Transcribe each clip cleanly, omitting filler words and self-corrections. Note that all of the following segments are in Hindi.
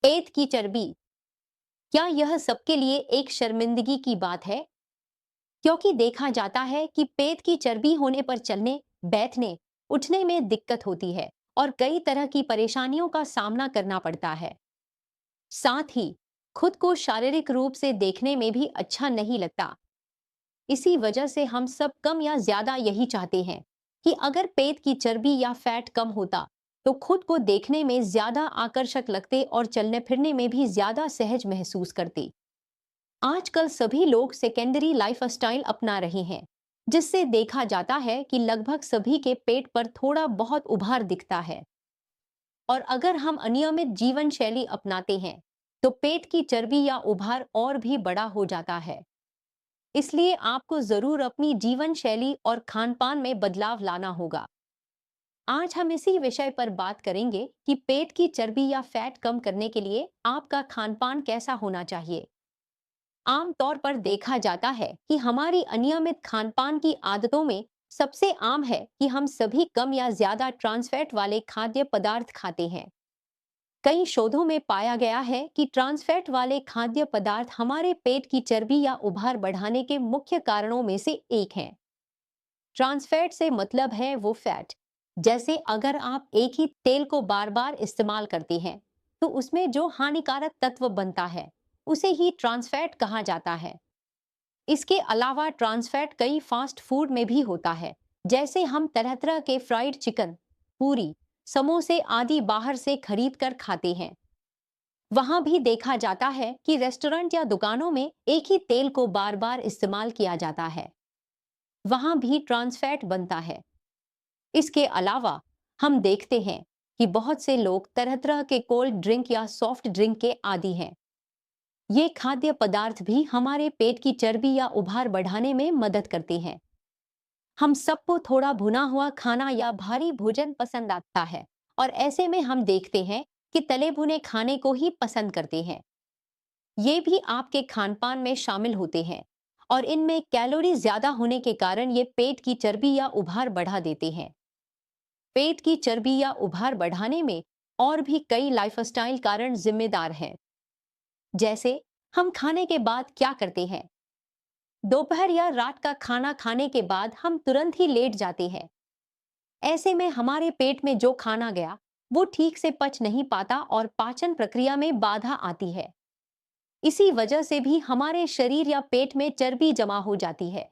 पेट की चर्बी, क्या यह सबके लिए एक शर्मिंदगी की बात है? क्योंकि देखा जाता है कि पेट की चर्बी होने पर चलने, बैठने, उठने में दिक्कत होती है और कई तरह की परेशानियों का सामना करना पड़ता है। साथ ही खुद को शारीरिक रूप से देखने में भी अच्छा नहीं लगता। इसी वजह से हम सब कम या ज्यादा यही चाहते हैं कि अगर पेट की चर्बी या फैट कम होता तो खुद को देखने में ज्यादा आकर्षक लगते और चलने फिरने में भी ज्यादा सहज महसूस करते। आजकल सभी लोग सेकेंडरी लाइफस्टाइल अपना रहे हैं, जिससे देखा जाता है कि लगभग सभी के पेट पर थोड़ा बहुत उभार दिखता है। और अगर हम अनियमित जीवन शैली अपनाते हैं तो पेट की चर्बी या उभार और भी बड़ा हो जाता है। इसलिए आपको जरूर अपनी जीवन शैली और खान पान में बदलाव लाना होगा। आज हम इसी विषय पर बात करेंगे कि पेट की चर्बी या फैट कम करने के लिए आपका खान पान कैसा होना चाहिए। आमतौर पर देखा जाता है कि हमारी अनियमित खानपान की आदतों में सबसे आम है कि हम सभी कम या ज्यादा ट्रांस फैट वाले खाद्य पदार्थ खाते हैं। कई शोधों में पाया गया है कि ट्रांस फैट वाले खाद्य पदार्थ हमारे पेट की चर्बी या उभार बढ़ाने के मुख्य कारणों में से एक हैं। ट्रांस फैट से मतलब है वो फैट, जैसे अगर आप एक ही तेल को बार बार इस्तेमाल करते हैं तो उसमें जो हानिकारक तत्व बनता है उसे ही ट्रांस फैट कहा जाता है। इसके अलावा ट्रांस फैट कई फास्ट फूड में भी होता है, जैसे हम तरह तरह के फ्राइड चिकन, पूरी, समोसे आदि बाहर से खरीद कर खाते हैं। वहां भी देखा जाता है कि रेस्टोरेंट या दुकानों में एक ही तेल को बार बार इस्तेमाल किया जाता है, वहां भी ट्रांस फैट बनता है। इसके अलावा हम देखते हैं कि बहुत से लोग तरह तरह के कोल्ड ड्रिंक या सॉफ्ट ड्रिंक के आदी हैं। ये खाद्य पदार्थ भी हमारे पेट की चर्बी या उभार बढ़ाने में मदद करते हैं। हम सबको थोड़ा भुना हुआ खाना या भारी भोजन पसंद आता है और ऐसे में हम देखते हैं कि तले भुने खाने को ही पसंद करते हैं। ये भी आपके खानपान में शामिल होते हैं और इनमें कैलोरी ज्यादा होने के कारण ये पेट की चर्बी या उभार बढ़ा देते हैं। पेट की चर्बी या उभार बढ़ाने में और भी कई लाइफस्टाइल कारण जिम्मेदार हैं। जैसे हम खाने के बाद क्या करते हैं। दोपहर या रात का खाना खाने के बाद हम तुरंत ही लेट जाते हैं। ऐसे में हमारे पेट में जो खाना गया वो ठीक से पच नहीं पाता और पाचन प्रक्रिया में बाधा आती है। इसी वजह से भी हमारे शरीर या पेट में चर्बी जमा हो जाती है।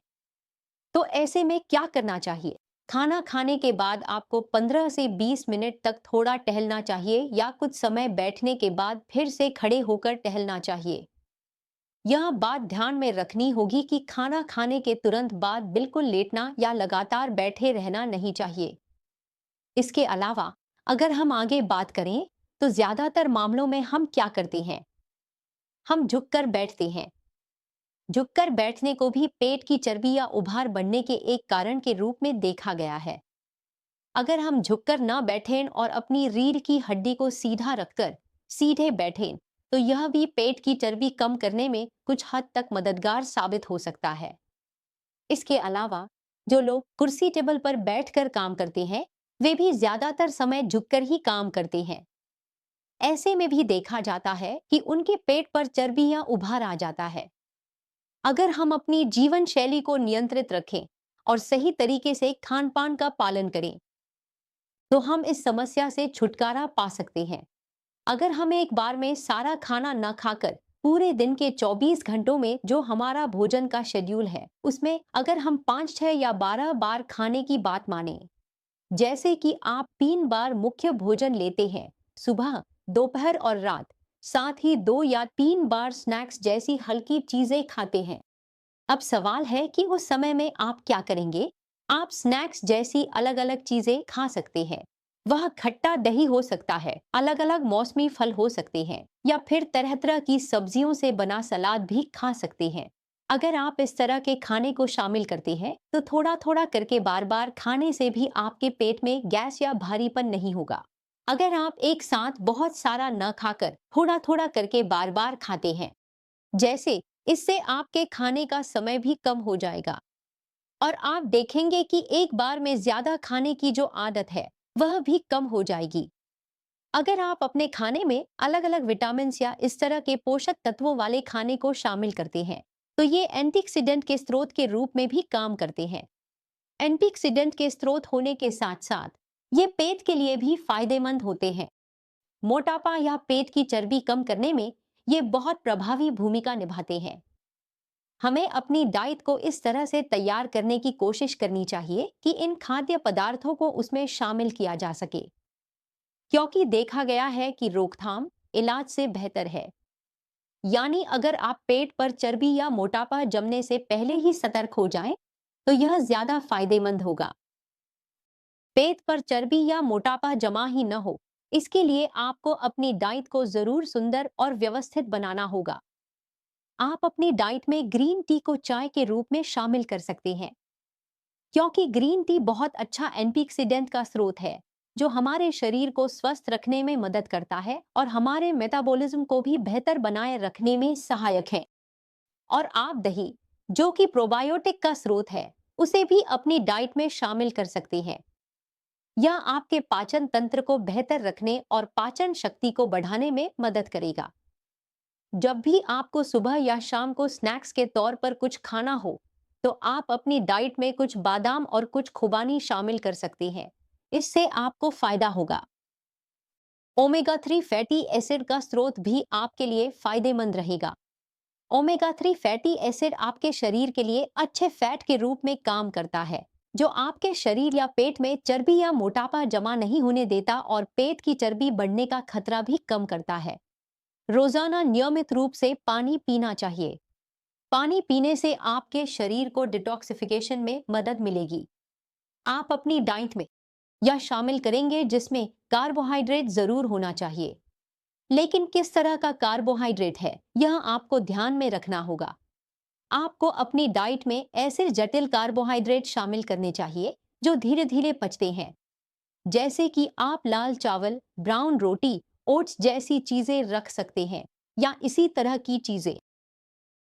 तो ऐसे में क्या करना चाहिए। खाना खाने के बाद आपको 15 से 20 मिनट तक थोड़ा टहलना चाहिए या कुछ समय बैठने के बाद फिर से खड़े होकर टहलना चाहिए। यह बात ध्यान में रखनी होगी कि खाना खाने के तुरंत बाद बिल्कुल लेटना या लगातार बैठे रहना नहीं चाहिए। इसके अलावा अगर हम आगे बात करें तो ज्यादातर मामलों में हम क्या करते हैं। हम झुककर बैठते हैं। झुककर बैठने को भी पेट की चर्बी या उभार बढ़ने के एक कारण के रूप में देखा गया है। अगर हम झुककर न बैठें और अपनी रीढ़ की हड्डी को सीधा रखकर सीधे बैठें तो यह भी पेट की चर्बी कम करने में कुछ हद तक मददगार साबित हो सकता है। इसके अलावा जो लोग कुर्सी टेबल पर बैठकर काम करते हैं वे भी ज्यादातर समय झुककर ही काम करते हैं। ऐसे में भी देखा जाता है कि उनके पेट पर चर्बी या उभार आ जाता है। अगर हम अपनी जीवन शैली को नियंत्रित रखें और सही तरीके से खान पान का पालन करें तो हम इस समस्या से छुटकारा पा सकते हैं। अगर हम एक बार में सारा खाना न खाकर पूरे दिन के 24 घंटों में जो हमारा भोजन का शेड्यूल है उसमें अगर हम 5, 6 या 12 बार खाने की बात माने, जैसे कि आप 3 बार मुख्य भोजन लेते हैं, सुबह, दोपहर और रात, साथ ही 2 या 3 बार स्नैक्स जैसी हल्की चीजें खाते हैं। अब सवाल है कि उस समय में आप क्या करेंगे। आप स्नैक्स जैसी अलग अलग चीजें खा सकते हैं। वह खट्टा दही हो सकता है, अलग अलग मौसमी फल हो सकते हैं या फिर तरह तरह की सब्जियों से बना सलाद भी खा सकते हैं। अगर आप इस तरह के खाने को शामिल करते हैं तो थोड़ा थोड़ा करके बार बार खाने से भी आपके पेट में गैस या भारीपन नहीं होगा। अगर आप एक साथ बहुत सारा न खाकर थोड़ा थोड़ा करके बार बार खाते हैं, जैसे इससे आपके खाने का समय भी कम हो जाएगा और आप देखेंगे कि एक बार में ज्यादा खाने की जो आदत है वह भी कम हो जाएगी। अगर आप अपने खाने में अलग अलग विटामिन या इस तरह के पोषक तत्वों वाले खाने को शामिल करते हैं तो ये एंटीऑक्सीडेंट के स्रोत के रूप में भी काम करते हैं। एंटीऑक्सीडेंट के स्रोत होने के साथ साथ ये पेट के लिए भी फायदेमंद होते हैं। मोटापा या पेट की चर्बी कम करने में ये बहुत प्रभावी भूमिका निभाते हैं। हमें अपनी डाइट को इस तरह से तैयार करने की कोशिश करनी चाहिए कि इन खाद्य पदार्थों को उसमें शामिल किया जा सके, क्योंकि देखा गया है कि रोकथाम इलाज से बेहतर है। यानी अगर आप पेट पर चर्बी या मोटापा जमने से पहले ही सतर्क हो जाएं, तो यह ज्यादा फायदेमंद होगा। पेट पर चर्बी या मोटापा जमा ही न हो, इसके लिए आपको अपनी डाइट को जरूर सुंदर और व्यवस्थित बनाना होगा। आप अपनी डाइट में ग्रीन टी को चाय के रूप में शामिल कर सकते हैं, क्योंकि ग्रीन टी बहुत अच्छा एंटीऑक्सीडेंट का स्रोत है जो हमारे शरीर को स्वस्थ रखने में मदद करता है और हमारे मेटाबॉलिज्म को भी बेहतर बनाए रखने में सहायक है। और आप दही, जो कि प्रोबायोटिक का स्रोत है, उसे भी अपनी डाइट में शामिल कर सकते हैं। यह आपके पाचन तंत्र को बेहतर रखने और पाचन शक्ति को बढ़ाने में मदद करेगा। जब भी आपको सुबह या शाम को स्नैक्स के तौर पर कुछ खाना हो, तो आप अपनी डाइट में कुछ बादाम और कुछ खुबानी शामिल कर सकते हैं। इससे आपको फायदा होगा। ओमेगा 3 फैटी एसिड का स्रोत भी आपके लिए फायदेमंद रहेगा। ओमेगा 3 फैटी एसिड आपके शरीर के लिए अच्छे फैट के रूप में काम करता है, जो आपके शरीर या पेट में चर्बी या मोटापा जमा नहीं होने देता और पेट की चर्बी बढ़ने का खतरा भी कम करता है। रोजाना नियमित रूप से पानी पीना चाहिए। पानी पीने से आपके शरीर को डिटॉक्सिफिकेशन में मदद मिलेगी। आप अपनी डाइट में यह शामिल करेंगे जिसमें कार्बोहाइड्रेट जरूर होना चाहिए, लेकिन किस तरह का कार्बोहाइड्रेट है यह आपको ध्यान में रखना होगा। आपको अपनी डाइट में ऐसे जटिल कार्बोहाइड्रेट शामिल करने चाहिए जो धीरे धीरे पचते हैं, जैसे कि आप लाल चावल, ब्राउन रोटी, ओट्स जैसी चीजें रख सकते हैं, या इसी तरह की चीजें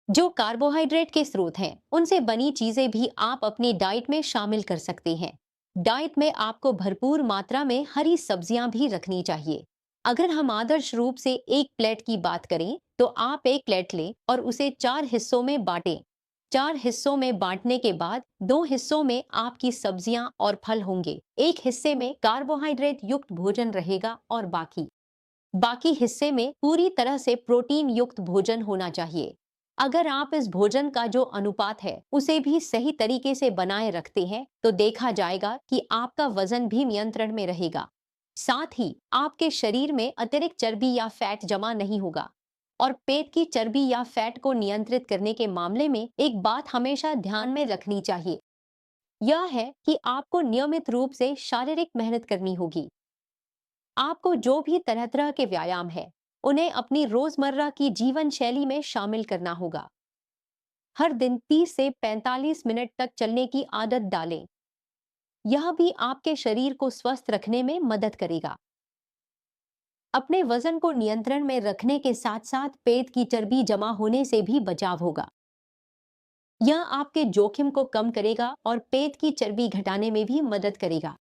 जो कार्बोहाइड्रेट के स्रोत हैं उनसे बनी चीजें भी आप अपनी डाइट में शामिल कर सकते हैं। डाइट में आपको भरपूर मात्रा में हरी सब्जियां भी रखनी चाहिए। अगर हम आदर्श रूप से एक प्लेट की बात करें तो आप एक प्लेट लें और उसे 4 हिस्सों में बांटें। 4 हिस्सों में बांटने के बाद 2 हिस्सों में आपकी सब्जियां और फल होंगे, एक हिस्से में कार्बोहाइड्रेट युक्त भोजन रहेगा और बाकी हिस्से में पूरी तरह से प्रोटीन युक्त भोजन होना चाहिए। अगर आप इस भोजन का जो अनुपात है उसे भी सही तरीके से बनाए रखते हैं तो देखा जाएगा कि आपका वजन भी नियंत्रण में रहेगा। साथ ही आपके शरीर में अतिरिक्त चर्बी या फैट जमा नहीं होगा। और पेट की चर्बी या फैट को नियंत्रित करने के मामले में एक बात हमेशा ध्यान में रखनी चाहिए, यह है कि आपको नियमित रूप से शारीरिक मेहनत करनी होगी। आपको जो भी तरह तरह के व्यायाम है उन्हें अपनी रोजमर्रा की जीवन शैली में शामिल करना होगा। हर दिन 30 से 45 मिनट तक चलने की आदत डालें। यह भी आपके शरीर को स्वस्थ रखने में मदद करेगा। अपने वजन को नियंत्रण में रखने के साथ साथ पेट की चर्बी जमा होने से भी बचाव होगा। यह आपके जोखिम को कम करेगा और पेट की चर्बी घटाने में भी मदद करेगा।